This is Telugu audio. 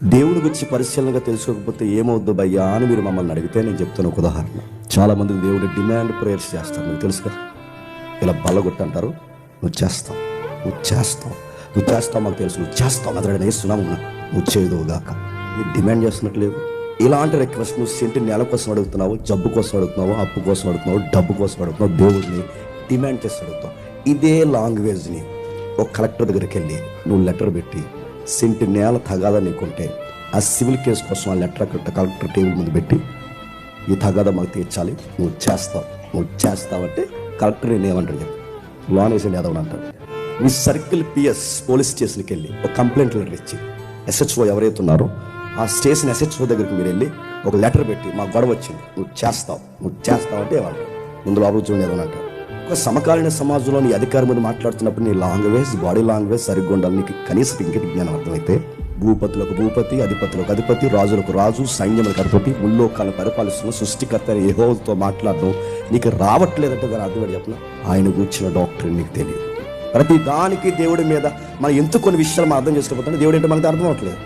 దేవుని గురించి పరిశీలనగా తెలుసుకోకపోతే ఏమవుద్దు భయ్యా అని మీరు మమ్మల్ని అడిగితే నేను చెప్తాను ఒక ఉదాహరణ. చాలామంది దేవుడి డిమాండ్ ప్రేయర్స్ చేస్తారు, మీకు తెలుసుగా. ఇలా బల్లగొట్టు నువ్వు చేస్తావు, నువ్వు చేస్తావు, నువ్వు చేస్తావు, మాకు తెలుసు, నువ్వు చేస్తావు, అతడు వేస్తున్నావు, నువ్వు చేయదువుగాక. మీరు డిమాండ్ చేస్తున్నట్లేదు. ఇలాంటి రిక్వెస్ట్ నువ్వు సెంటి నేల కోసం అడుగుతున్నావు, జబ్బు కోసం అడుగుతున్నావు, అప్పు కోసం అడుగుతున్నావు, డబ్బు కోసం అడుగుతున్నావు, దేవుడిని డిమాండ్ చేసి అడుగుతావు. ఇదే లాంగ్వేజ్ని ఒక కలెక్టర్ దగ్గరికి వెళ్ళి నువ్వు లెటర్ పెట్టి సెంటి నేల తగాదా నీకుంటే ఆ సివిల్ కేసు కోసం ఆ లెటర్ అక్కడ కలెక్టర్ టేబుల్ ముందు పెట్టి ఈ తగాదా మాకు తీర్చాలి, నువ్వు చేస్తావంటే కలెక్టర్ నేను ఏమంటాడు చెప్పు, లోన్ వేసేది ఏదో అంటాడు. మీ సర్కిల్ పిఎస్ పోలీస్ స్టేషన్కి వెళ్ళి ఒక కంప్లైంట్ లెటర్ ఇచ్చి ఎస్హెచ్ఓ ఎవరైతే ఉన్నారో ఆ స్టేషన్ ఎస్హెచ్ఓ దగ్గరికి మీరు వెళ్ళి ఒక లెటర్ పెట్టి మా గొడవ వచ్చింది, నువ్వు చేస్తావంటే ఏమంటాడు, ముందు లోపల చూడండి ఏదో అంటాడు. ఒక సమకాలీన సమాజంలో నీ అధికారం మీద మాట్లాడుతున్నప్పుడు నీ లాంగ్వేజ్, బాడీ లాంగ్వేజ్ సరిగ్గా ఉండాలి. నీకు కనీసం ఇంకటి జ్ఞానం అర్థమైతే భూపతులకు భూపతి, అధిపతులకు అధిపతి, రాజులకు రాజు, సైన్యములకు అధిపతి, ముల్లోకాలను పరిపాలిస్తున్న సృష్టికర్త యెహోవాతో మాట్లాడడం నీకు రావట్లేదంటే దాని అర్థం చెప్పిన ఆయన కూర్చున్న డాక్టర్ నీకు తెలియదు. ప్రతి దానికి దేవుడి మీద మనం ఎందుకు కొన్ని విషయాలు మనం అర్థం చేసుకోకపోతే దేవుడు ఏంటో మనకు అర్థం అవ్వట్లేదు.